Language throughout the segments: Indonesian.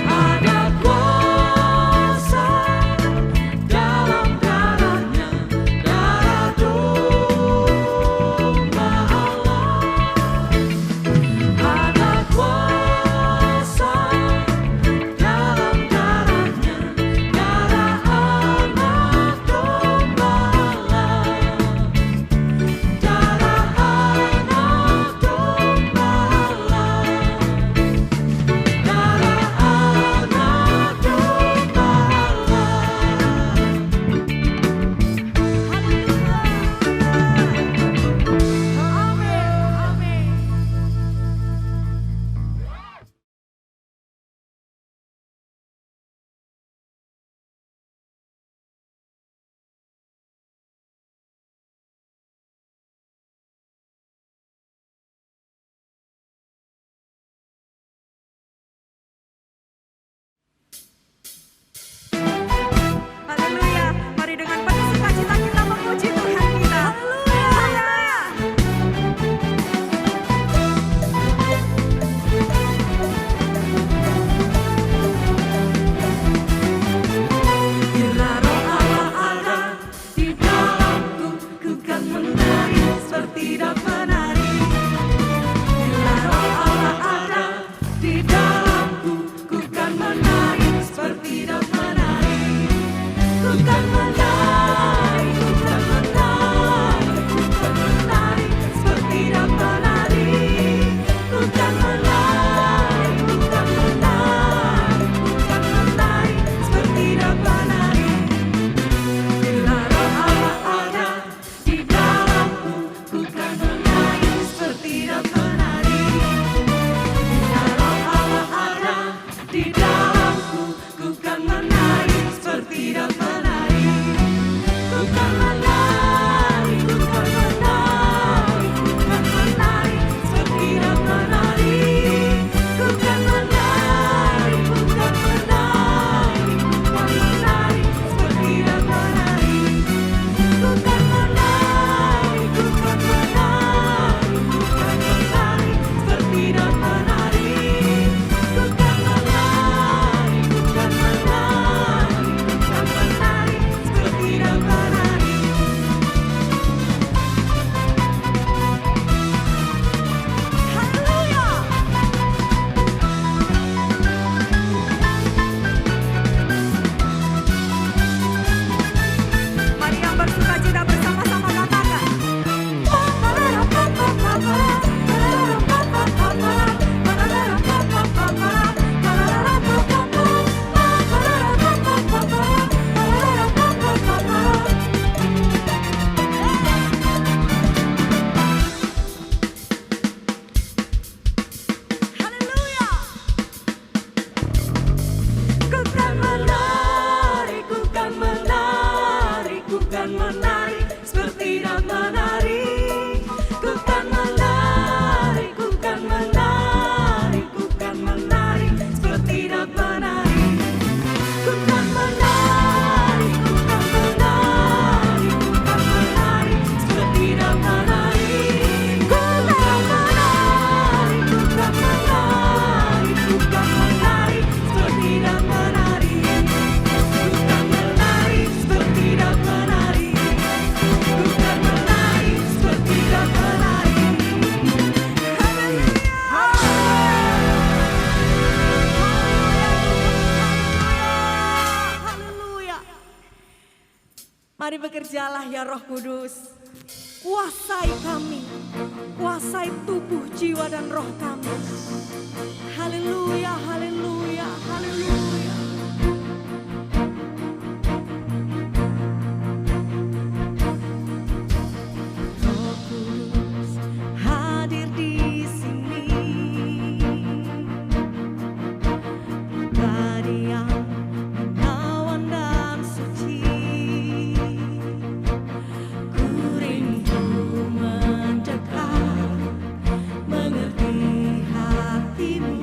Ada kuasa menari, ku kan menari, ku kan menari seperti dan menari. Ku kan menari, ku kan menari, ku kan menari seperti dan menari. Ku kan menari, ku kan menari, ku kan menari seperti dan menari. Ku kan menari, ku kan menari, ku kan menari seperti dan menari. Ku kan menari seperti dan menari. Ku kan menari seperti dan menari. Haleluya. Mari bekerjalah ya Roh Kudus. Kuasai kami, kuasai tubuh, jiwa dan roh kami. Haleluya, haleluya, haleluya. Roh Kudus hadir di sini. Pribadi yang menawan dan suci. Ku rindu mendekat, mengerti hatimu.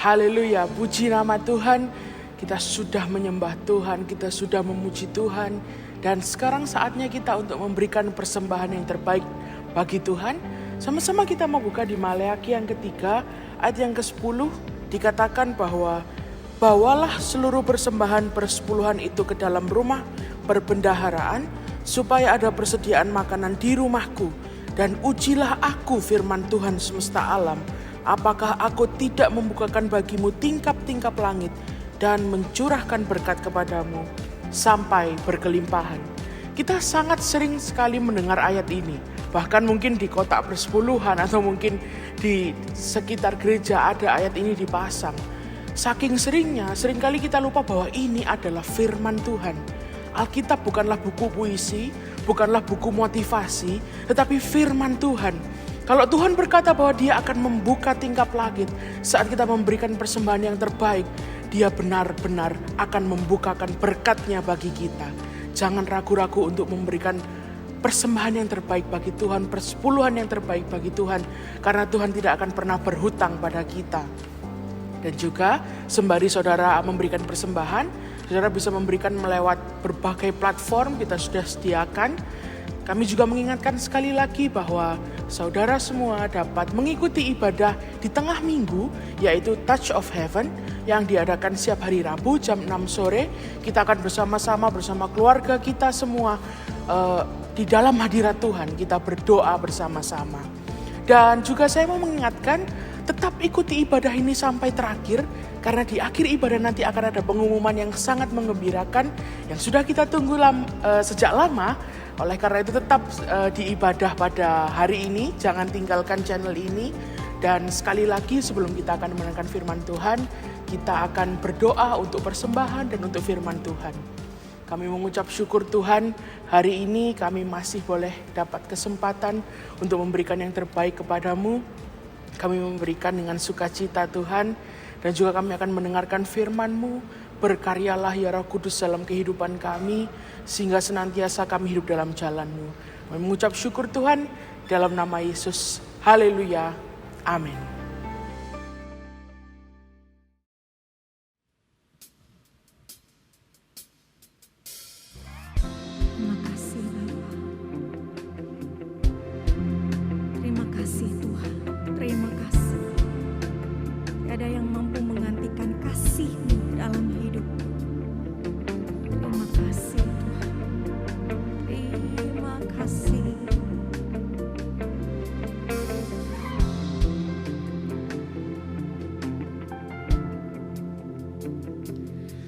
Haleluya, puji nama Tuhan. Kita sudah menyembah Tuhan, kita sudah memuji Tuhan. Dan sekarang saatnya kita untuk memberikan persembahan yang terbaik bagi Tuhan. Sama-sama kita mau buka di Maleakhi yang ketiga, ayat yang ke-10. Dikatakan bahwa bawalah seluruh persembahan persepuluhan itu ke dalam rumah perbendaharaan, supaya ada persediaan makanan di rumahku. Dan ujilah aku, firman Tuhan semesta alam, apakah aku tidak membukakan bagimu tingkap-tingkap langit dan mencurahkan berkat kepadamu sampai berkelimpahan. Kita sangat sering sekali mendengar ayat ini. Bahkan mungkin di kotak persepuluhan atau mungkin di sekitar gereja ada ayat ini dipasang. Saking seringnya, seringkali kita lupa bahwa ini adalah firman Tuhan. Alkitab bukanlah buku puisi, bukanlah buku motivasi, tetapi firman Tuhan. Kalau Tuhan berkata bahwa Dia akan membuka tingkap langit saat kita memberikan persembahan yang terbaik, Dia benar-benar akan membukakan berkat-Nya bagi kita. Jangan ragu-ragu untuk memberikan persembahan yang terbaik bagi Tuhan, persepuluhan yang terbaik bagi Tuhan, karena Tuhan tidak akan pernah berhutang pada kita. Dan juga sembari saudara memberikan persembahan, saudara bisa memberikan melewat berbagai platform kita sudah sediakan. Kami juga mengingatkan sekali lagi bahwa saudara semua dapat mengikuti ibadah di tengah minggu, yaitu Touch of Heaven, yang diadakan setiap hari Rabu jam 6 sore. Kita akan bersama-sama bersama keluarga kita semua di dalam hadirat Tuhan. Kita berdoa bersama-sama. Dan juga saya mau mengingatkan, tetap ikuti ibadah ini sampai terakhir, karena di akhir ibadah nanti akan ada pengumuman yang sangat menggembirakan yang sudah kita tunggu sejak lama. Oleh karena itu tetap di ibadah pada hari ini, jangan tinggalkan channel ini. Dan sekali lagi sebelum kita akan mendengarkan firman Tuhan, kita akan berdoa untuk persembahan dan untuk firman Tuhan. Kami mengucap syukur Tuhan, hari ini kami masih boleh dapat kesempatan untuk memberikan yang terbaik kepadamu. Kami memberikan dengan sukacita Tuhan, dan juga kami akan mendengarkan firman-Mu. Berkaryalah ya Roh Kudus dalam kehidupan kami, sehingga senantiasa kami hidup dalam jalan-Mu. Kami mengucap syukur Tuhan, dalam nama Yesus. Haleluya. Amin. Terima kasih Bapa. Terima kasih Tuhan. Terima kasih. Tidak ada yang mampu menggantikan kasih-Mu dalam hidupku. Terima kasih Tuhan. Terima kasih.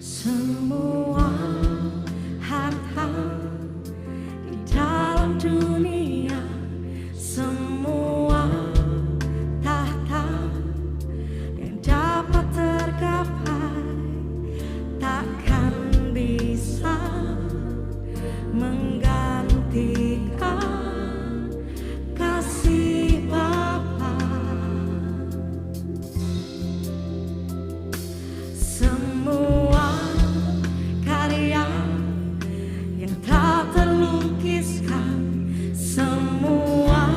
Semua harta di dalam dunia, semua tahta yang dapat tergapai takkan bisa menggantikan kasih Bapa. Semua karya yang tak terlukiskan, semua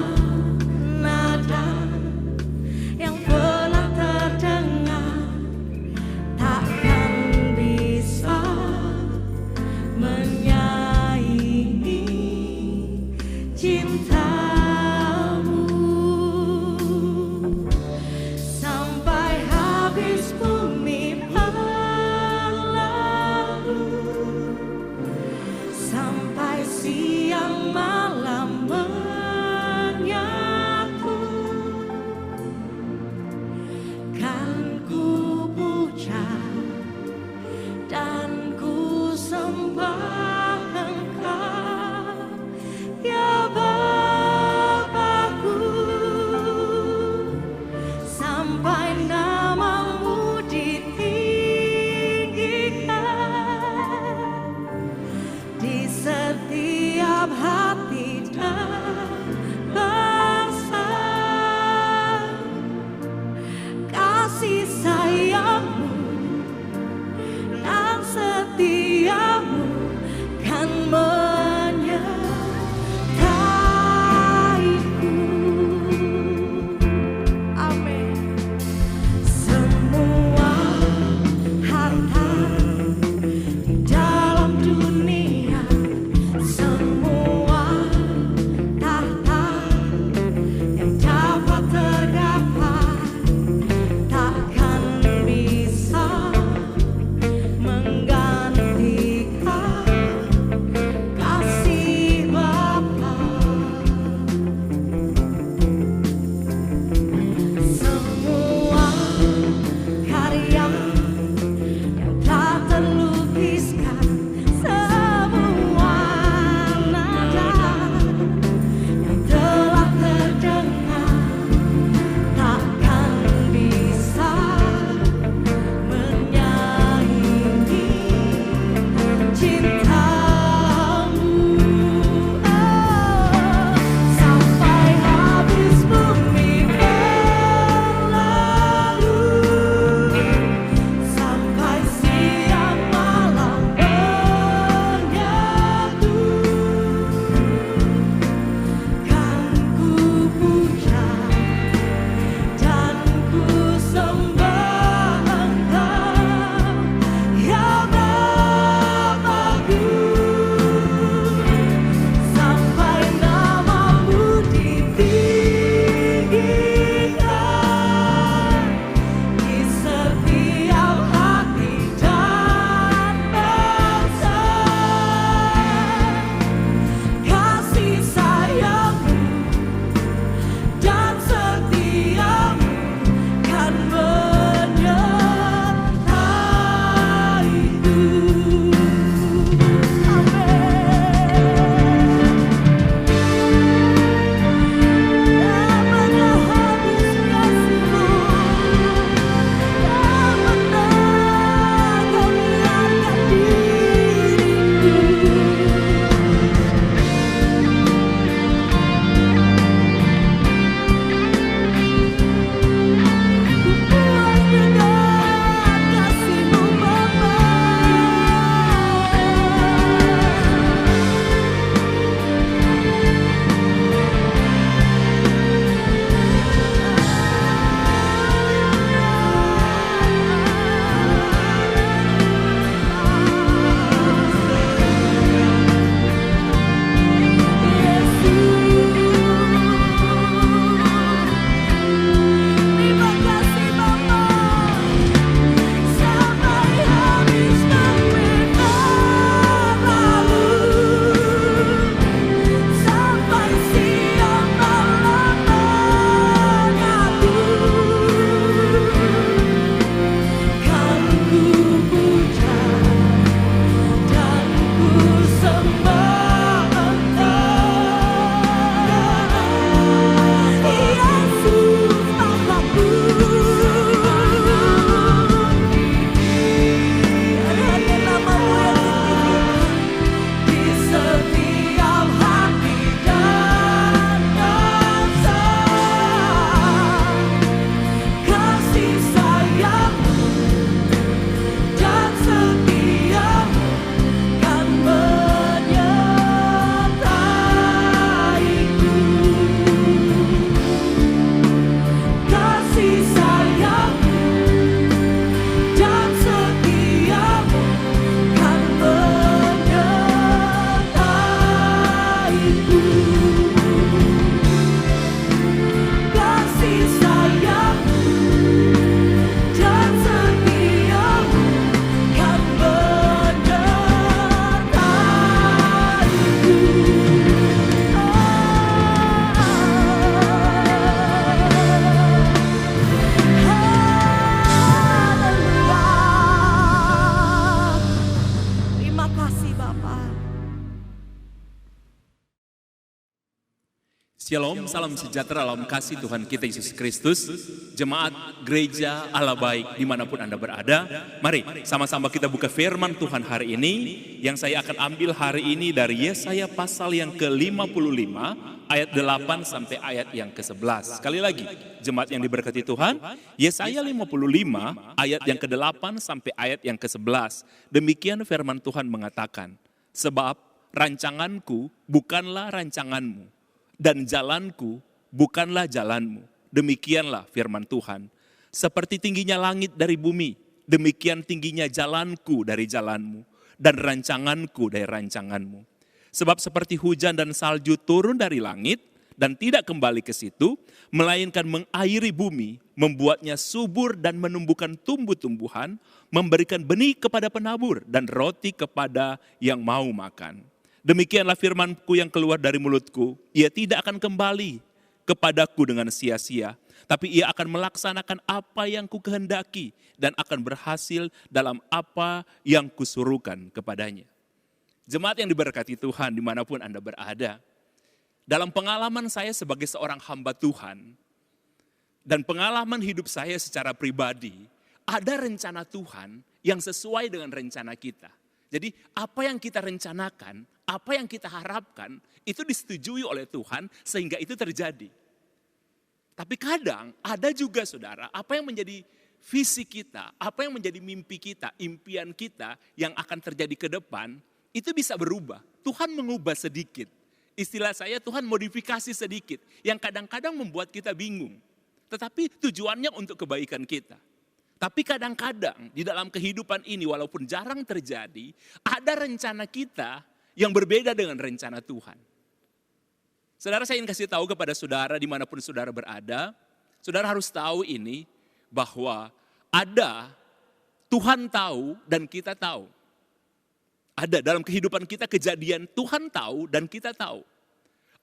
Shalom, salam sejahtera dalam kasih Tuhan kita Yesus Kristus. Jemaat gereja Allah baik dimanapun Anda berada. Mari sama-sama kita buka firman Tuhan hari ini. Yang saya akan ambil hari ini dari Yesaya pasal yang ke-55 ayat 8 sampai ayat yang ke-11. Sekali lagi, jemaat yang diberkati Tuhan, Yesaya 55 ayat yang ke-8 sampai ayat yang ke-11. Demikian firman Tuhan mengatakan, sebab rancanganku bukanlah rancanganmu, dan jalanku bukanlah jalanmu. Demikianlah firman Tuhan. Seperti tingginya langit dari bumi, demikian tingginya jalanku dari jalanmu, dan rancanganku dari rancanganmu. Sebab seperti hujan dan salju turun dari langit, dan tidak kembali ke situ, melainkan mengairi bumi, membuatnya subur dan menumbuhkan tumbuh-tumbuhan, memberikan benih kepada penabur, dan roti kepada yang mau makan. Demikianlah firmanku yang keluar dari mulutku, ia tidak akan kembali kepadaku dengan sia-sia, tapi ia akan melaksanakan apa yang kukehendaki dan akan berhasil dalam apa yang kusuruhkan kepadanya. Jemaat yang diberkati Tuhan dimanapun Anda berada, dalam pengalaman saya sebagai seorang hamba Tuhan, dan pengalaman hidup saya secara pribadi, ada rencana Tuhan yang sesuai dengan rencana kita. Jadi apa yang kita rencanakan, apa yang kita harapkan, itu disetujui oleh Tuhan sehingga itu terjadi. Tapi kadang ada juga saudara, apa yang menjadi visi kita, apa yang menjadi mimpi kita, impian kita yang akan terjadi ke depan, itu bisa berubah. Tuhan mengubah sedikit. Istilah saya Tuhan modifikasi sedikit, yang kadang-kadang membuat kita bingung. Tetapi tujuannya untuk kebaikan kita. Tapi kadang-kadang di dalam kehidupan ini walaupun jarang terjadi, ada rencana kita yang berbeda dengan rencana Tuhan. Saudara, saya ingin kasih tahu kepada saudara dimanapun saudara berada, saudara harus tahu ini bahwa ada Tuhan tahu dan kita tahu. Ada dalam kehidupan kita kejadian Tuhan tahu dan kita tahu.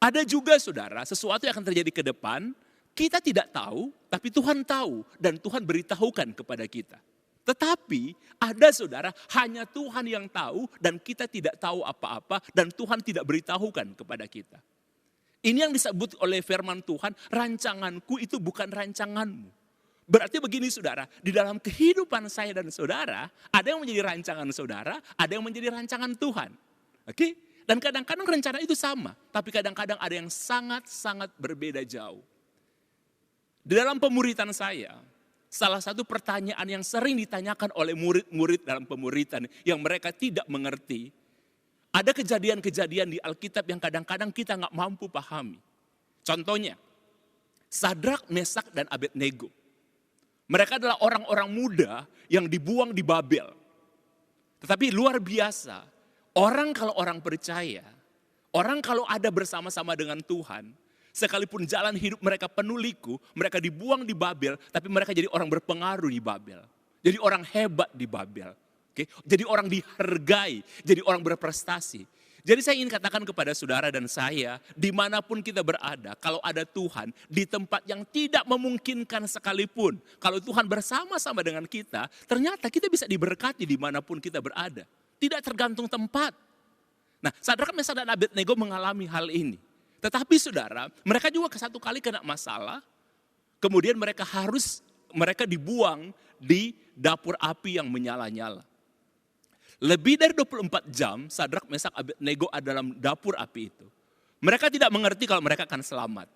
Ada juga saudara sesuatu yang akan terjadi ke depan, kita tidak tahu, tapi Tuhan tahu dan Tuhan beritahukan kepada kita. Tetapi ada saudara, hanya Tuhan yang tahu dan kita tidak tahu apa-apa dan Tuhan tidak beritahukan kepada kita. Ini yang disebut oleh firman Tuhan, rancanganku itu bukan rancanganmu. Berarti begini saudara, di dalam kehidupan saya dan saudara, ada yang menjadi rancangan saudara, ada yang menjadi rancangan Tuhan. Oke? Dan kadang-kadang rencana itu sama, tapi kadang-kadang ada yang sangat-sangat berbeda jauh. Di dalam pemuritan saya, salah satu pertanyaan yang sering ditanyakan oleh murid-murid dalam pemuritan yang mereka tidak mengerti. Ada kejadian-kejadian di Alkitab yang kadang-kadang kita nggak mampu pahami. Contohnya, Sadrak, Mesak, dan Abednego. Mereka adalah orang-orang muda yang dibuang di Babel. Tetapi luar biasa, orang kalau orang percaya, orang kalau ada bersama-sama dengan Tuhan, sekalipun jalan hidup mereka penuh liku, mereka dibuang di Babel, tapi mereka jadi orang berpengaruh di Babel. Jadi orang hebat di Babel. Oke? Jadi orang dihargai, jadi orang berprestasi. Jadi saya ingin katakan kepada saudara dan saya, dimanapun kita berada, kalau ada Tuhan, di tempat yang tidak memungkinkan sekalipun, kalau Tuhan bersama-sama dengan kita, ternyata kita bisa diberkati dimanapun kita berada. Tidak tergantung tempat. Nah, Sadrak, Mesak, dan Abednego mengalami hal ini. Tetapi saudara, mereka juga satu kali kena masalah, kemudian mereka dibuang di dapur api yang menyala-nyala. Lebih dari 24 jam, Sadrak, Mesak, Abednego ada dalam dapur api itu. Mereka tidak mengerti kalau mereka akan selamat.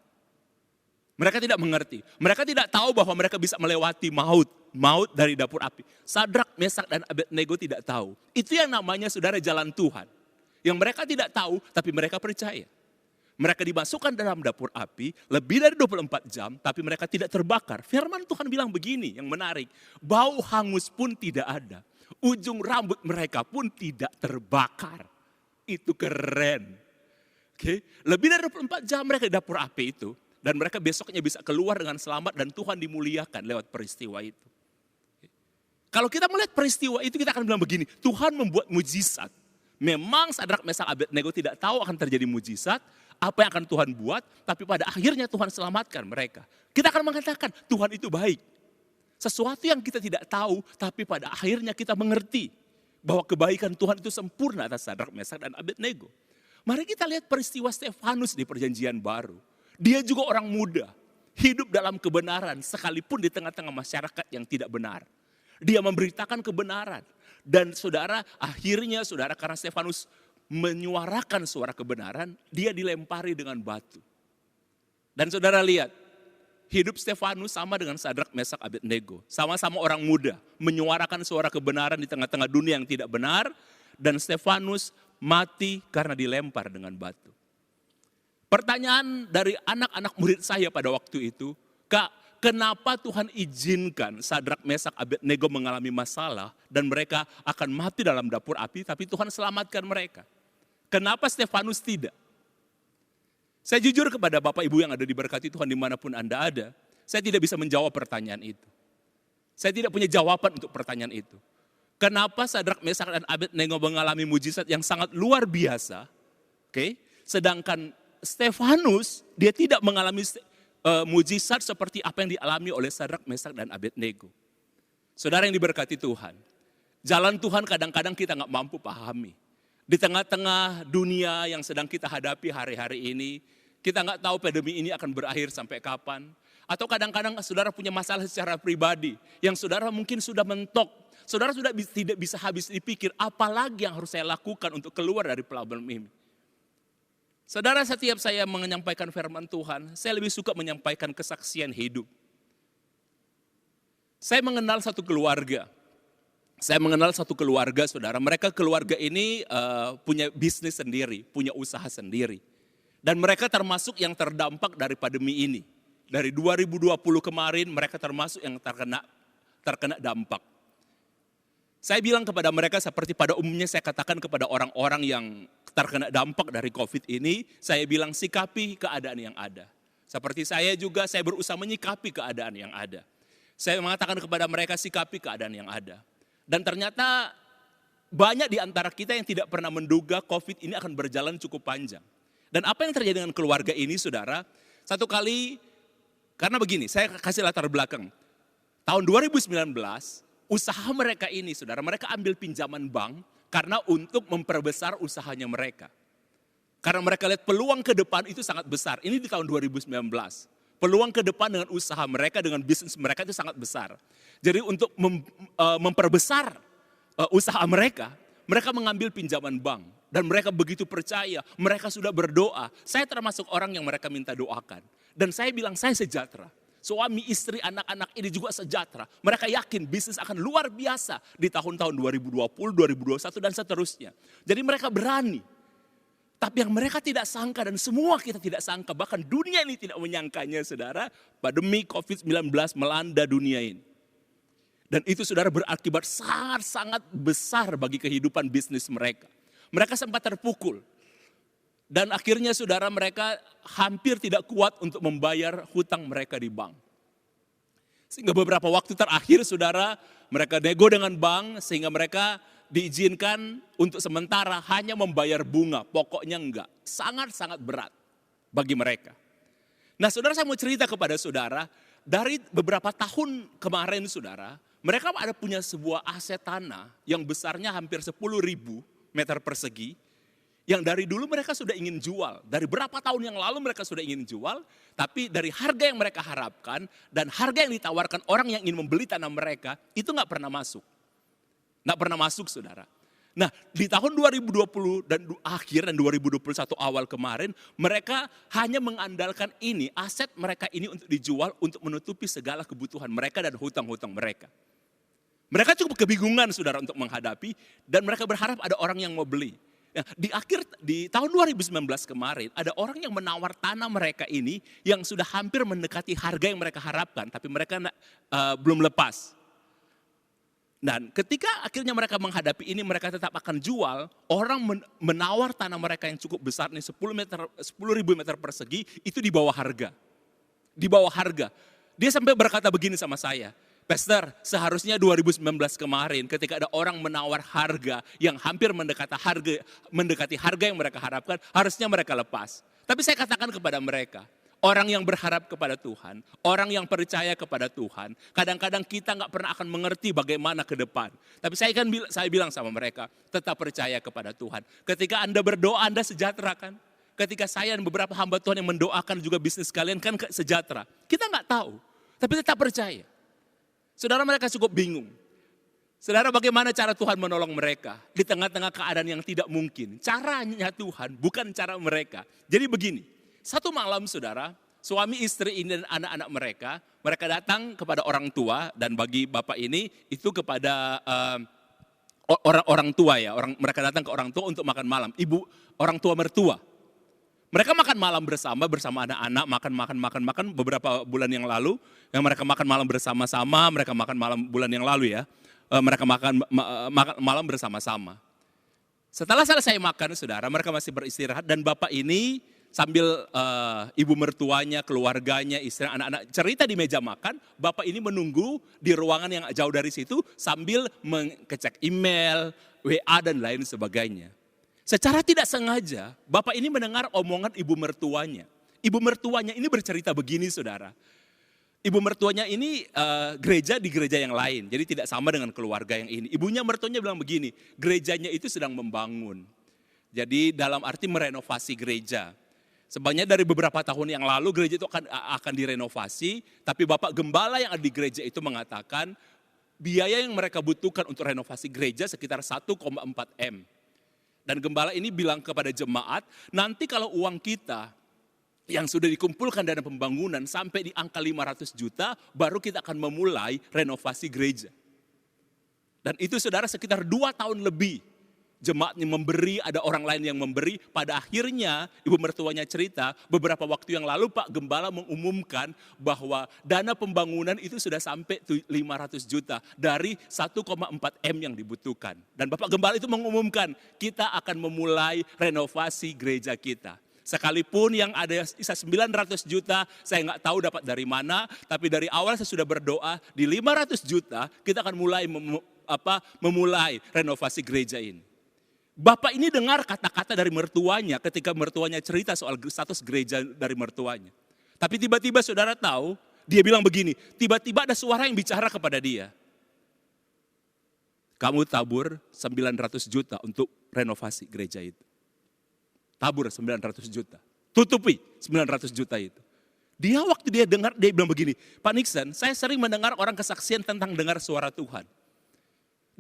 Mereka tidak mengerti. Mereka tidak tahu bahwa mereka bisa melewati maut dari dapur api. Sadrak, Mesak, dan Abednego tidak tahu. Itu yang namanya saudara jalan Tuhan. Yang mereka tidak tahu, tapi mereka percaya. Mereka dimasukkan dalam dapur api lebih dari 24 jam, tapi mereka tidak terbakar. Firman Tuhan bilang begini yang menarik, bau hangus pun tidak ada. Ujung rambut mereka pun tidak terbakar. Itu keren. Oke, lebih dari 24 jam mereka di dapur api itu. Dan mereka besoknya bisa keluar dengan selamat dan Tuhan dimuliakan lewat peristiwa itu. Kalau kita melihat peristiwa itu kita akan bilang begini, Tuhan membuat mujizat. Memang Sadrak, Mesak, Abednego tidak tahu akan terjadi mujizat, apa yang akan Tuhan buat, tapi pada akhirnya Tuhan selamatkan mereka. Kita akan mengatakan Tuhan itu baik. Sesuatu yang kita tidak tahu, tapi pada akhirnya kita mengerti bahwa kebaikan Tuhan itu sempurna atas Sadrak, Mesak, dan Abednego. Mari kita lihat peristiwa Stefanus di Perjanjian Baru. Dia juga orang muda, hidup dalam kebenaran sekalipun di tengah-tengah masyarakat yang tidak benar. Dia memberitakan kebenaran. Dan saudara, akhirnya saudara, karena Stefanus menyuarakan suara kebenaran, dia dilempari dengan batu. Dan saudara lihat, hidup Stefanus sama dengan Sadrak, Mesak, Abednego. Sama-sama orang muda, menyuarakan suara kebenaran di tengah-tengah dunia yang tidak benar. Dan Stefanus mati karena dilempar dengan batu. Pertanyaan dari anak-anak murid saya pada waktu itu, Kak, kenapa Tuhan izinkan Sadrak, Mesak, Abednego mengalami masalah dan mereka akan mati dalam dapur api, tapi Tuhan selamatkan mereka? Kenapa Stefanus tidak? Saya jujur kepada Bapak Ibu yang ada diberkati Tuhan dimanapun Anda ada, saya tidak bisa menjawab pertanyaan itu. Saya tidak punya jawaban untuk pertanyaan itu. Kenapa Sadrak, Mesak, dan Abednego mengalami mujizat yang sangat luar biasa, sedangkan Stefanus dia tidak mengalami mujizat seperti apa yang dialami oleh Sadrak, Mesak, dan Abednego. Saudara yang diberkati Tuhan, jalan Tuhan kadang-kadang kita nggak mampu pahami. Di tengah-tengah dunia yang sedang kita hadapi hari-hari ini, kita nggak tahu pandemi ini akan berakhir sampai kapan. Atau kadang-kadang saudara punya masalah secara pribadi, yang saudara mungkin sudah mentok. Saudara sudah tidak bisa habis dipikir, apa lagi yang harus saya lakukan untuk keluar dari problem ini. Saudara, setiap saya menyampaikan firman Tuhan, saya lebih suka menyampaikan kesaksian hidup. Saya mengenal satu keluarga. Saudara. Mereka keluarga ini punya bisnis sendiri, punya usaha sendiri. Dan mereka termasuk yang terdampak dari pandemi ini. Dari 2020 kemarin mereka termasuk yang terkena dampak. Saya bilang kepada mereka seperti pada umumnya saya katakan kepada orang-orang yang terkena dampak dari COVID ini, saya bilang sikapi keadaan yang ada. Seperti saya juga, saya berusaha menyikapi keadaan yang ada. Saya mengatakan kepada mereka sikapi keadaan yang ada. Dan ternyata banyak di antara kita yang tidak pernah menduga COVID ini akan berjalan cukup panjang. Dan apa yang terjadi dengan keluarga ini, saudara? Satu kali, karena begini, saya kasih latar belakang. Tahun 2019, usaha mereka ini, saudara, mereka ambil pinjaman bank karena untuk memperbesar usahanya mereka. Karena mereka lihat peluang ke depan itu sangat besar. Ini di tahun 2019. Peluang ke depan dengan usaha mereka, dengan bisnis mereka itu sangat besar. Jadi untuk memperbesar usaha mereka, mereka mengambil pinjaman bank. Dan mereka begitu percaya, mereka sudah berdoa. Saya termasuk orang yang mereka minta doakan. Dan saya bilang saya sejahtera. Suami, istri, anak-anak ini juga sejahtera. Mereka yakin bisnis akan luar biasa di tahun-tahun 2020, 2021 dan seterusnya. Jadi mereka berani. Tapi yang mereka tidak sangka dan semua kita tidak sangka, bahkan dunia ini tidak menyangkanya, saudara, pandemi COVID-19 melanda dunia ini. Dan itu, saudara, berakibat sangat-sangat besar bagi kehidupan bisnis mereka. Mereka sempat terpukul. Dan akhirnya, saudara, mereka hampir tidak kuat untuk membayar hutang mereka di bank. Sehingga beberapa waktu terakhir, saudara, mereka nego dengan bank sehingga mereka diizinkan untuk sementara hanya membayar bunga, pokoknya enggak. Sangat-sangat berat bagi mereka. Nah, saudara, saya mau cerita kepada saudara, dari beberapa tahun kemarin, saudara, mereka ada punya sebuah aset tanah yang besarnya hampir 10.000 meter persegi, yang dari dulu mereka sudah ingin jual. Dari berapa tahun yang lalu mereka sudah ingin jual, tapi dari harga yang mereka harapkan dan harga yang ditawarkan orang yang ingin membeli tanah mereka, itu nggak pernah masuk. Nggak pernah masuk, saudara. Nah, di tahun 2020 dan akhir dan 2021 awal kemarin, mereka hanya mengandalkan ini, aset mereka ini untuk dijual untuk menutupi segala kebutuhan mereka dan hutang-hutang mereka. Mereka cukup kebingungan, saudara, untuk menghadapi dan mereka berharap ada orang yang mau beli. Ya, di tahun 2019 kemarin ada orang yang menawar tanah mereka ini yang sudah hampir mendekati harga yang mereka harapkan, tapi mereka belum lepas. Dan ketika akhirnya mereka menghadapi ini, mereka tetap akan jual, orang menawar tanah mereka yang cukup besar nih 10.000 meter persegi itu di bawah harga. Di bawah harga. Dia sampai berkata begini sama saya, Pastor, seharusnya 2019 kemarin ketika ada orang menawar harga yang hampir mendekati harga yang mereka harapkan, harusnya mereka lepas. Tapi saya katakan kepada mereka, orang yang berharap kepada Tuhan, orang yang percaya kepada Tuhan, kadang-kadang kita nggak pernah akan mengerti bagaimana ke depan. Tapi saya bilang sama mereka, tetap percaya kepada Tuhan. Ketika Anda berdoa, Anda sejahtera kan? ketika saya dan beberapa hamba Tuhan yang mendoakan juga bisnis kalian kan sejahtera. Kita nggak tahu, tapi tetap percaya. Saudara, mereka cukup bingung. Saudara, bagaimana cara Tuhan menolong mereka di tengah-tengah keadaan yang tidak mungkin? Caranya Tuhan, bukan cara mereka. Jadi begini, satu malam saudara, suami istri ini dan anak-anak mereka datang kepada orang tua, dan bagi bapak ini itu kepada orang tua ya, mereka datang ke orang tua untuk makan malam, orang tua mertua. Mereka makan malam bersama anak-anak, makan beberapa bulan yang lalu, yang mereka makan malam bersama-sama, mereka makan malam bulan yang lalu ya, mereka makan malam bersama-sama. Setelah selesai makan saudara, mereka masih beristirahat dan bapak ini sambil ibu mertuanya, keluarganya, istri, anak-anak cerita di meja makan, bapak ini menunggu di ruangan yang jauh dari situ sambil mengecek email, WA dan lain sebagainya. Secara tidak sengaja, bapak ini mendengar omongan ibu mertuanya. Ibu mertuanya ini bercerita begini saudara. Ibu mertuanya ini di gereja yang lain, jadi tidak sama dengan keluarga yang ini. Ibunya mertuanya bilang begini, gerejanya itu sedang membangun. Jadi dalam arti merenovasi gereja. Sebenarnya dari beberapa tahun yang lalu gereja itu akan direnovasi, tapi Bapak Gembala yang ada di gereja itu mengatakan biaya yang mereka butuhkan untuk renovasi gereja sekitar 1,4 M. Dan Gembala ini bilang kepada jemaat, nanti kalau uang kita yang sudah dikumpulkan dana pembangunan sampai di angka 500 juta, baru kita akan memulai renovasi gereja. Dan itu saudara sekitar 2 tahun lebih. Jemaatnya memberi, ada orang lain yang memberi. Pada akhirnya ibu mertuanya cerita, beberapa waktu yang lalu Pak Gembala mengumumkan bahwa dana pembangunan itu sudah sampai 500 juta dari 1,4 M yang dibutuhkan. Dan Bapak Gembala itu mengumumkan, kita akan memulai renovasi gereja kita. Sekalipun yang ada sisa 900 juta, saya nggak tahu dapat dari mana, tapi dari awal saya sudah berdoa, di 500 juta kita akan memulai renovasi gereja ini. Bapak ini dengar kata-kata dari mertuanya ketika mertuanya cerita soal status gereja dari mertuanya. Tapi tiba-tiba saudara tahu, dia bilang begini, tiba-tiba ada suara yang bicara kepada dia. Kamu tabur 900 juta untuk renovasi gereja itu. Tabur 900 juta. Tutupi 900 juta itu. Dia waktu dia dengar, dia bilang begini, Pak Nixon, saya sering mendengar orang kesaksian tentang dengar suara Tuhan.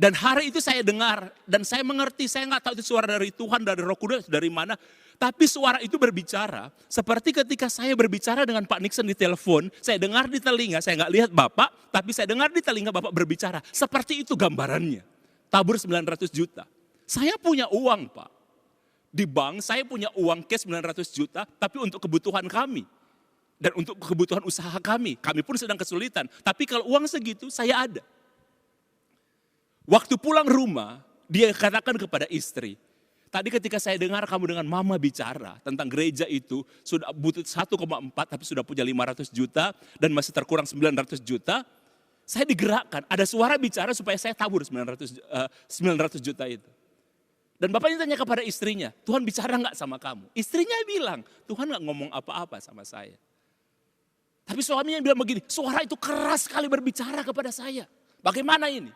Dan hari itu saya dengar, dan saya mengerti, saya nggak tahu itu suara dari Tuhan, dari Roh Kudus, dari mana. Tapi suara itu berbicara, seperti ketika saya berbicara dengan Pak Nixon di telepon, saya dengar di telinga, saya nggak lihat Bapak, tapi saya dengar di telinga Bapak berbicara. Seperti itu gambarannya, tabur 900 juta. Saya punya uang Pak, di bank saya punya uang cash 900 juta, tapi untuk kebutuhan kami. Dan untuk kebutuhan usaha kami pun sedang kesulitan. Tapi kalau uang segitu, saya ada. Waktu pulang rumah, dia katakan kepada istri, tadi ketika saya dengar kamu dengan mama bicara tentang gereja itu, sudah butuh 1,4 tapi sudah punya 500 juta dan masih terkurang 900 juta, saya digerakkan, ada suara bicara supaya saya tabur 900 juta itu. Dan bapaknya tanya kepada istrinya, Tuhan bicara enggak sama kamu? Istrinya bilang, Tuhan enggak ngomong apa-apa sama saya. Tapi suaminya bilang begini, suara itu keras sekali berbicara kepada saya. Bagaimana ini?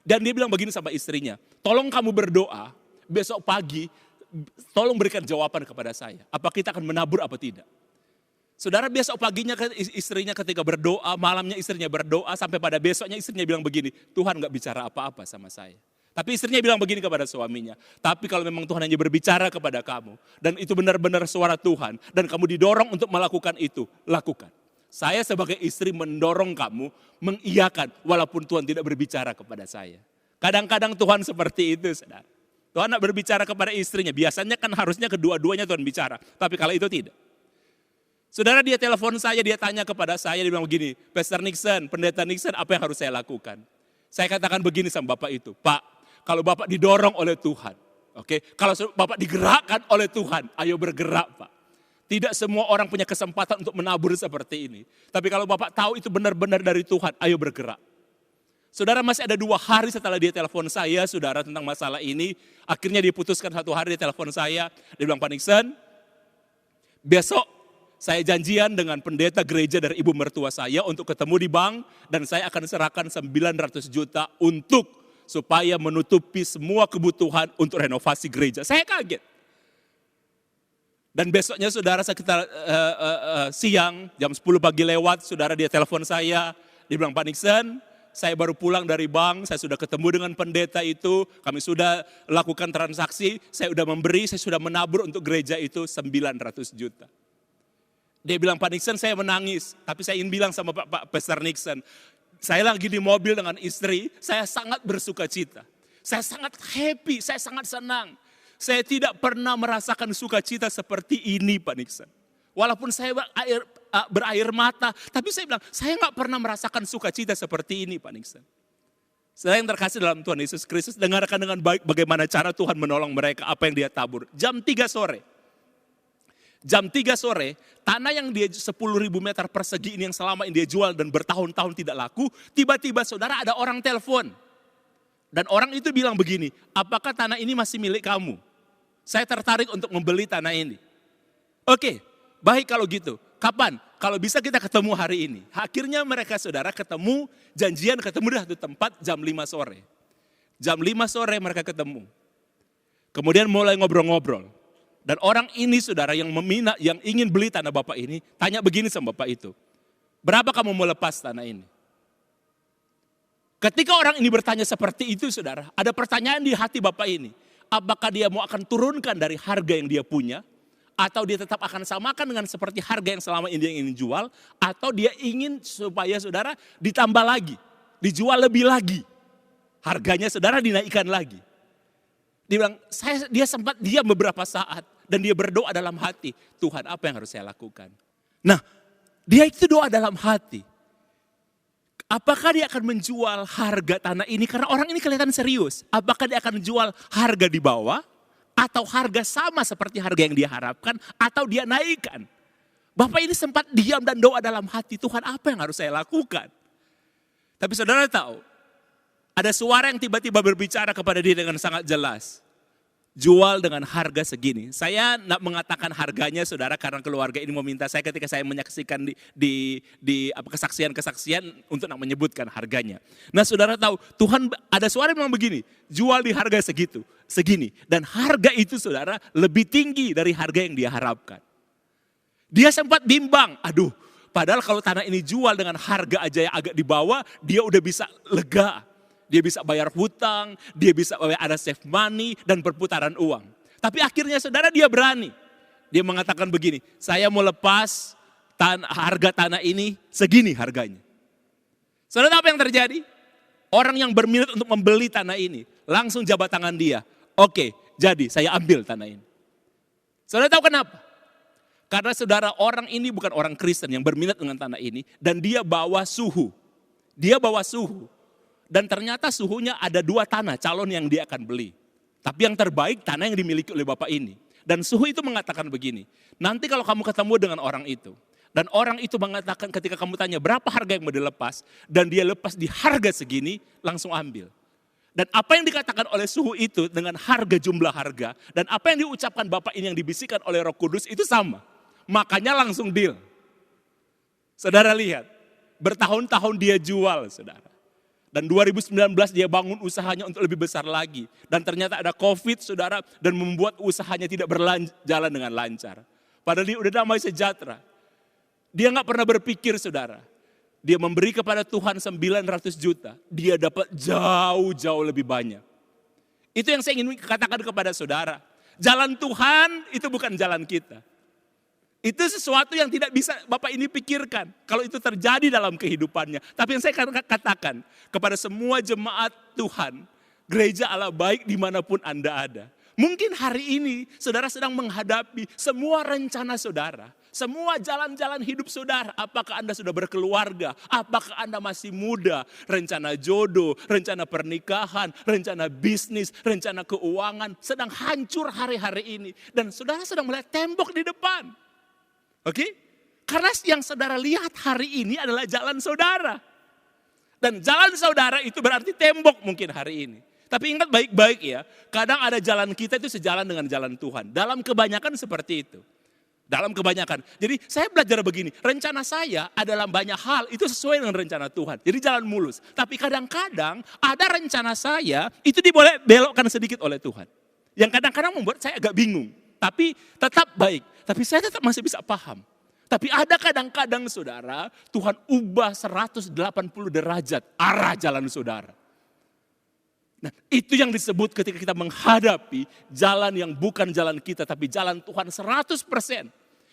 Dan dia bilang begini sama istrinya, tolong kamu berdoa, besok pagi tolong berikan jawaban kepada saya. Apa kita akan menabur apa tidak? Saudara, besok paginya istrinya ketika berdoa, malamnya istrinya berdoa, sampai pada besoknya istrinya bilang begini, Tuhan gak bicara apa-apa sama saya. Tapi istrinya bilang begini kepada suaminya, tapi kalau memang Tuhan hanya berbicara kepada kamu, dan itu benar-benar suara Tuhan, dan kamu didorong untuk melakukan itu, lakukan. Saya sebagai istri mendorong kamu mengiyakan walaupun Tuhan tidak berbicara kepada saya. Kadang-kadang Tuhan seperti itu, saudara. Tuhan nak berbicara kepada istrinya. Biasanya kan harusnya kedua-duanya Tuhan bicara. Tapi kalau itu tidak. Saudara, dia telepon saya, dia tanya kepada saya, dia bilang begini, Pastor Nixon, Pendeta Nixon, apa yang harus saya lakukan? Saya katakan begini sama Bapak itu, Pak, kalau Bapak didorong oleh Tuhan, oke, kalau Bapak digerakkan oleh Tuhan, ayo bergerak Pak. Tidak semua orang punya kesempatan untuk menabur seperti ini. Tapi kalau Bapak tahu itu benar-benar dari Tuhan, ayo bergerak. Saudara, masih ada 2 hari setelah dia telepon saya, saudara, tentang masalah ini. Akhirnya diputuskan 1 hari dia telepon saya. Dia bilang, Pak Nixon, besok saya janjian dengan pendeta gereja dari ibu mertua saya untuk ketemu di bank. Dan saya akan serahkan 900 juta supaya menutupi semua kebutuhan untuk renovasi gereja. Saya kaget. Dan besoknya saudara sekitar siang, jam 10 pagi lewat, saudara dia telepon saya, dia bilang, Pak Nixon, saya baru pulang dari bank, saya sudah ketemu dengan pendeta itu, kami sudah lakukan transaksi, saya sudah memberi, saya sudah menabur untuk gereja itu 900 juta. Dia bilang, Pak Nixon saya menangis, tapi saya ingin bilang sama Pak Pastor Nixon, saya lagi di mobil dengan istri, saya sangat bersuka cita. Saya sangat happy, saya sangat senang. Saya tidak pernah merasakan sukacita seperti ini Pak Nixon. Walaupun saya berair mata, tapi saya bilang, saya nggak pernah merasakan sukacita seperti ini Pak Nixon. Saya yang terkasih dalam Tuhan Yesus Kristus, dengarkan dengan baik bagaimana cara Tuhan menolong mereka, apa yang dia tabur. Jam 3 sore. Jam 3 sore, tanah yang dia 10.000 meter persegi ini yang selama ini dia jual dan bertahun-tahun tidak laku, tiba-tiba saudara ada orang telepon. Dan orang itu bilang begini, apakah tanah ini masih milik kamu? Saya tertarik untuk membeli tanah ini. Oke, baik kalau gitu. Kapan? Kalau bisa kita ketemu hari ini. Akhirnya mereka saudara ketemu, janjian ketemu di satu tempat jam 5 sore. Jam 5 sore mereka ketemu. Kemudian mulai ngobrol-ngobrol. Dan orang ini saudara yang ingin beli tanah bapak ini, tanya begini sama bapak itu. Berapa kamu mau lepas tanah ini? Ketika orang ini bertanya seperti itu saudara, ada pertanyaan di hati bapak ini. Apakah dia mau akan turunkan dari harga yang dia punya? Atau dia tetap akan samakan dengan seperti harga yang selama ini dia ingin jual? Atau dia ingin supaya saudara ditambah lagi, dijual lebih lagi. Harganya saudara dinaikkan lagi. Dia bilang, dia sempat diam beberapa saat. Dan dia berdoa dalam hati, Tuhan apa yang harus saya lakukan? Nah, dia itu doa dalam hati. Apakah dia akan menjual harga tanah ini? Karena orang ini kelihatan serius. Apakah dia akan menjual harga di bawah? Atau harga sama seperti harga yang dia harapkan? Atau dia naikkan? Bapak ini sempat diam dan doa dalam hati, Tuhan apa yang harus saya lakukan? Tapi saudara tahu, ada suara yang tiba-tiba berbicara kepada dia dengan sangat jelas. Jual dengan harga segini. Saya tidak mengatakan harganya saudara karena keluarga ini meminta saya ketika saya menyaksikan di kesaksian-kesaksian untuk menyebutkan harganya. Nah saudara tahu Tuhan ada suara yang memang begini, jual di harga segitu, segini. Dan harga itu saudara lebih tinggi dari harga yang dia harapkan. Dia sempat bimbang, aduh padahal kalau tanah ini jual dengan harga aja yang agak di bawah, dia udah bisa lega. Dia bisa bayar hutang, dia bisa ada save money dan perputaran uang. Tapi akhirnya saudara dia berani. Dia mengatakan begini, saya mau lepas harga tanah ini segini harganya. Saudara apa yang terjadi? Orang yang berminat untuk membeli tanah ini langsung jabat tangan dia. Oke, jadi saya ambil tanah ini. Saudara tahu kenapa? Karena saudara orang ini bukan orang Kristen yang berminat dengan tanah ini dan dia bawa suhu. Dia bawa suhu. Dan ternyata suhunya ada 2 tanah calon yang dia akan beli. Tapi yang terbaik tanah yang dimiliki oleh bapak ini. Dan suhu itu mengatakan begini, nanti kalau kamu ketemu dengan orang itu. Dan orang itu mengatakan ketika kamu tanya berapa harga yang mau dilepas. Dan dia lepas di harga segini, langsung ambil. Dan apa yang dikatakan oleh suhu itu dengan harga jumlah harga. Dan apa yang diucapkan bapak ini yang dibisikkan oleh Roh Kudus itu sama. Makanya langsung deal. Saudara lihat, bertahun-tahun dia jual saudara. Dan 2019 dia bangun usahanya untuk lebih besar lagi. Dan ternyata ada COVID saudara dan membuat usahanya tidak berjalan dengan lancar. Padahal dia udah damai sejahtera. Dia gak pernah berpikir saudara. Dia memberi kepada Tuhan 900 juta. Dia dapat jauh-jauh lebih banyak. Itu yang saya ingin katakan kepada saudara. Jalan Tuhan itu bukan jalan kita. Itu sesuatu yang tidak bisa Bapak ini pikirkan. Kalau itu terjadi dalam kehidupannya. Tapi yang saya katakan kepada semua jemaat Tuhan. Gereja Allah baik dimanapun Anda ada. Mungkin hari ini saudara sedang menghadapi semua rencana saudara. Semua jalan-jalan hidup saudara. Apakah Anda sudah berkeluarga? Apakah Anda masih muda? Rencana jodoh, rencana pernikahan, rencana bisnis, rencana keuangan. Sedang hancur hari-hari ini. Dan saudara sedang melihat tembok di depan. Oke? Karena yang saudara lihat hari ini adalah jalan saudara. Dan jalan saudara itu berarti tembok mungkin hari ini. Tapi ingat baik-baik ya, kadang ada jalan kita itu sejalan dengan jalan Tuhan. Dalam kebanyakan seperti itu. Dalam kebanyakan. Jadi saya belajar begini, rencana saya adalah banyak hal itu sesuai dengan rencana Tuhan. Jadi jalan mulus. Tapi kadang-kadang ada rencana saya itu diboleh belokkan sedikit oleh Tuhan. Yang kadang-kadang membuat saya agak bingung. tapi tetap baik. Tapi saya tetap masih bisa paham. Tapi ada kadang-kadang saudara, Tuhan ubah 180 derajat arah jalan saudara. Nah, itu yang disebut ketika kita menghadapi jalan yang bukan jalan kita, tapi jalan Tuhan 100%.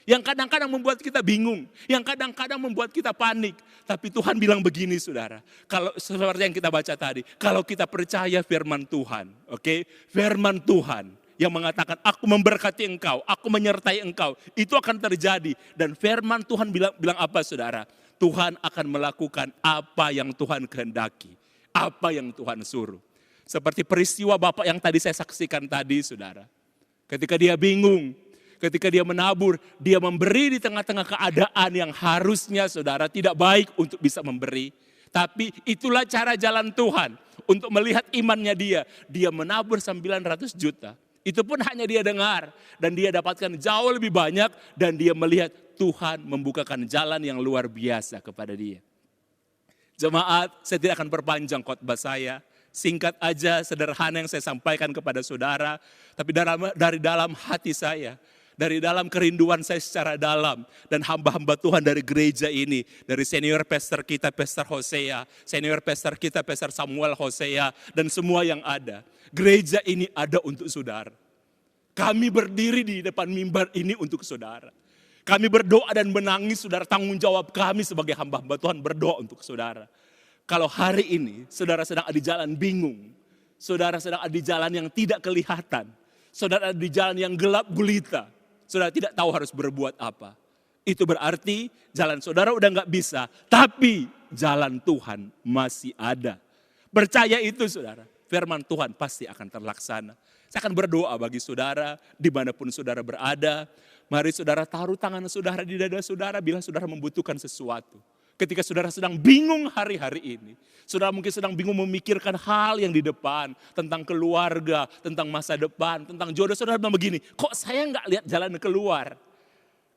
Yang kadang-kadang membuat kita bingung, yang kadang-kadang membuat kita panik. Tapi Tuhan bilang begini saudara, kalau seperti yang kita baca tadi, kalau kita percaya firman Tuhan, oke? Firman Tuhan yang mengatakan aku memberkati engkau, aku menyertai engkau, itu akan terjadi. Dan firman Tuhan bilang apa saudara? Tuhan akan melakukan apa yang Tuhan kehendaki, apa yang Tuhan suruh. Seperti peristiwa Bapak yang tadi saya saksikan tadi saudara. Ketika dia bingung, ketika dia menabur, dia memberi di tengah-tengah keadaan yang harusnya saudara tidak baik untuk bisa memberi. Tapi itulah cara jalan Tuhan untuk melihat imannya dia. Dia menabur 900 juta. Itu pun hanya dia dengar dan dia dapatkan jauh lebih banyak dan dia melihat Tuhan membukakan jalan yang luar biasa kepada dia. Jemaat, saya tidak akan perpanjang khotbah saya. Singkat aja, sederhana yang saya sampaikan kepada saudara. Tapi dari dalam hati saya, dari dalam kerinduan saya secara dalam. Dan hamba-hamba Tuhan dari gereja ini. Dari senior pastor kita, Pastor Hosea. Senior pastor kita, Pastor Samuel Hosea. Dan semua yang ada. Gereja ini ada untuk saudara. Kami berdiri di depan mimbar ini untuk saudara. Kami berdoa dan menangis saudara. Tanggung jawab kami sebagai hamba-hamba Tuhan berdoa untuk saudara. Kalau hari ini saudara sedang ada di jalan bingung. Saudara sedang ada di jalan yang tidak kelihatan. Saudara ada di jalan yang gelap gulita. Saudara tidak tahu harus berbuat apa. Itu berarti jalan saudara udah gak bisa. Tapi jalan Tuhan masih ada. Percaya itu saudara. Firman Tuhan pasti akan terlaksana. Saya akan berdoa bagi saudara, dimanapun saudara berada. Mari saudara taruh tangan saudara di dada saudara bila saudara membutuhkan sesuatu. Ketika saudara sedang bingung hari-hari ini. Saudara mungkin sedang bingung memikirkan hal yang di depan. Tentang keluarga, tentang masa depan, tentang jodoh. Saudara bilang begini, kok saya gak lihat jalan keluar?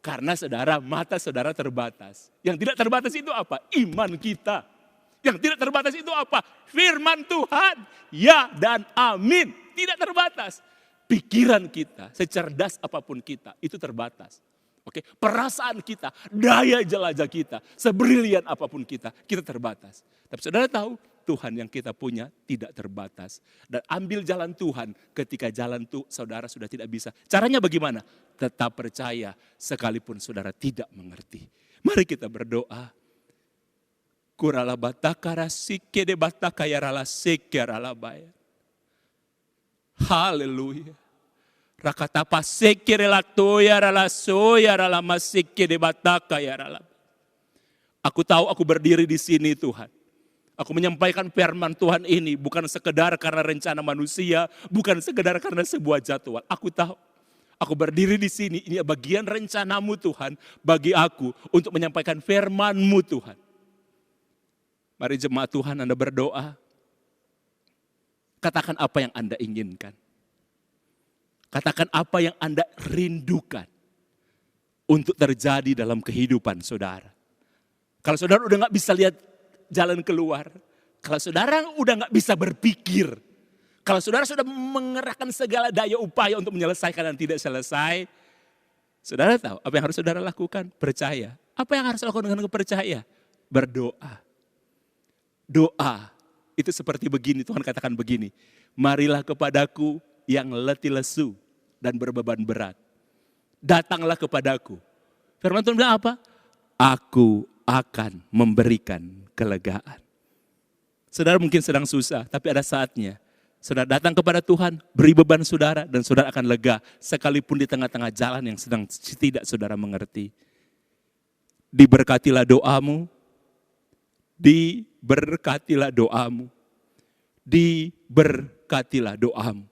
Karena saudara, mata saudara terbatas. Yang tidak terbatas itu apa? Iman kita. Yang tidak terbatas itu apa? Firman Tuhan. Ya dan amin. Tidak terbatas. Pikiran kita, secerdas apapun kita, itu terbatas. Oke, perasaan kita, daya jelajah kita, sebrilian apapun kita terbatas. Tapi saudara tahu, Tuhan yang kita punya tidak terbatas. Dan ambil jalan Tuhan ketika jalan saudara sudah tidak bisa. Caranya bagaimana? Tetap percaya sekalipun saudara tidak mengerti. Mari kita berdoa. Kurala batakara sike de batakaya rala seke rala baya. Haleluya. Rakatapa seke relatoya rala soya rala masike de batakaya rala. Aku tahu aku berdiri di sini Tuhan. Aku menyampaikan firman Tuhan ini bukan sekedar karena rencana manusia, bukan sekedar karena sebuah jadwal. Aku tahu aku berdiri di sini, ini bagian rencanamu Tuhan bagi aku untuk menyampaikan firman-Mu Tuhan. Mari jemaat Tuhan Anda berdoa. Katakan apa yang Anda inginkan. Katakan apa yang Anda rindukan untuk terjadi dalam kehidupan saudara. Kalau saudara udah gak bisa lihat jalan keluar. Kalau saudara udah gak bisa berpikir. Kalau saudara sudah mengerahkan segala daya upaya untuk menyelesaikan dan tidak selesai. Saudara tahu apa yang harus saudara lakukan? Percaya. Apa yang harus lakukan dengan percaya? Berdoa. Doa itu seperti begini, Tuhan katakan begini. Marilah kepadaku yang letih lesu dan berbeban berat. Datanglah kepadaku. Firman Tuhan bilang apa? Aku akan memberikan kelegaan. Saudara mungkin sedang susah, tapi ada saatnya. Saudara datang kepada Tuhan, beri beban saudara dan saudara akan lega. Sekalipun di tengah-tengah jalan yang sedang tidak saudara mengerti. Diberkatilah doamu. Diberkatilah doamu. Diberkatilah doamu.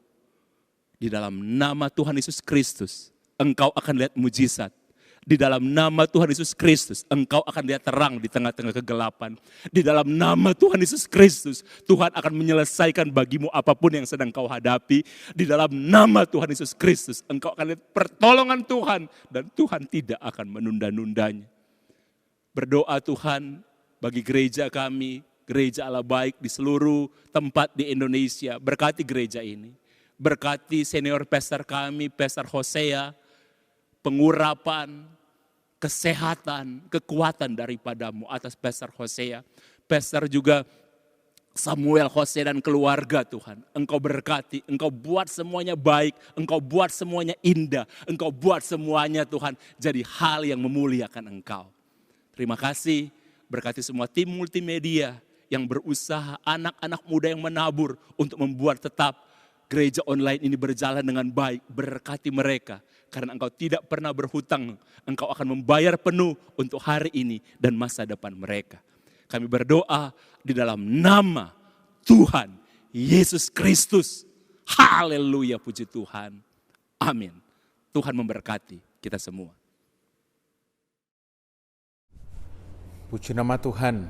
Di dalam nama Tuhan Yesus Kristus, engkau akan lihat mujizat. Di dalam nama Tuhan Yesus Kristus, engkau akan lihat terang di tengah-tengah kegelapan. Di dalam nama Tuhan Yesus Kristus, Tuhan akan menyelesaikan bagimu apapun yang sedang kau hadapi. Di dalam nama Tuhan Yesus Kristus, engkau akan lihat pertolongan Tuhan. Dan Tuhan tidak akan menunda-nundanya. Berdoa Tuhan, bagi gereja kami, gereja Allah baik di seluruh tempat di Indonesia, berkati gereja ini. Berkati senior pastor kami, Pastor Hosea, pengurapan, kesehatan, kekuatan daripadamu atas Pastor Hosea. Pastor juga Samuel, Hosea dan keluarga Tuhan. Engkau berkati, Engkau buat semuanya baik, Engkau buat semuanya indah, Engkau buat semuanya Tuhan jadi hal yang memuliakan Engkau. Terima kasih, berkati semua tim multimedia yang berusaha, anak-anak muda yang menabur untuk membuat tetap gereja online ini berjalan dengan baik. Berkati mereka, karena Engkau tidak pernah berhutang. Engkau akan membayar penuh untuk hari ini dan masa depan mereka. Kami berdoa di dalam nama Tuhan Yesus Kristus. Haleluya, puji Tuhan. Amin. Tuhan memberkati kita semua. Puji nama Tuhan,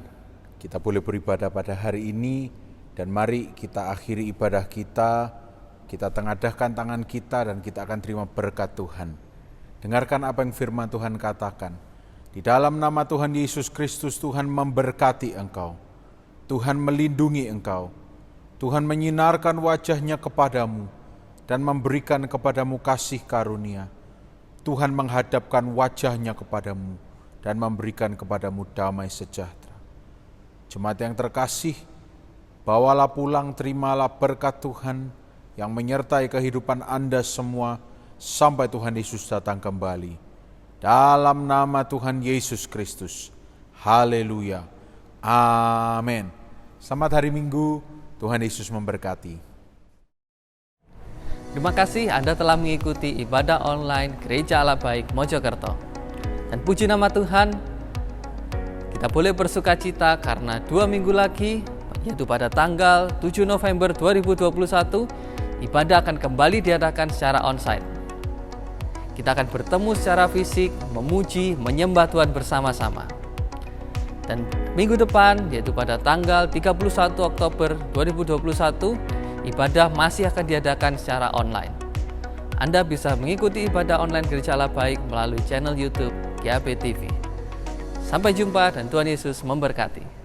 kita boleh beribadah pada hari ini. Dan mari kita akhiri ibadah kita tengadahkan tangan kita dan kita akan terima berkat Tuhan. Dengarkan apa yang firman Tuhan katakan. Di dalam nama Tuhan Yesus Kristus, Tuhan memberkati engkau. Tuhan melindungi engkau. Tuhan menyinarkan wajah-Nya kepadamu dan memberikan kepadamu kasih karunia. Tuhan menghadapkan wajah-Nya kepadamu dan memberikan kepadamu damai sejahtera. Jemaat yang terkasih, bawalah pulang, terimalah berkat Tuhan yang menyertai kehidupan Anda semua sampai Tuhan Yesus datang kembali. Dalam nama Tuhan Yesus Kristus. Haleluya. Amin. Selamat hari Minggu. Tuhan Yesus memberkati. Terima kasih Anda telah mengikuti ibadah online Gereja Allah Baik Mojokerto. Dan puji nama Tuhan, kita boleh bersukacita karena 2 minggu lagi, yaitu pada tanggal 7 November 2021, ibadah akan kembali diadakan secara onsite. Kita akan bertemu secara fisik, memuji, menyembah Tuhan bersama-sama. Dan minggu depan, yaitu pada tanggal 31 Oktober 2021, ibadah masih akan diadakan secara online. Anda bisa mengikuti ibadah online Gereja Allah Baik melalui channel YouTube GAP TV. Sampai jumpa dan Tuhan Yesus memberkati.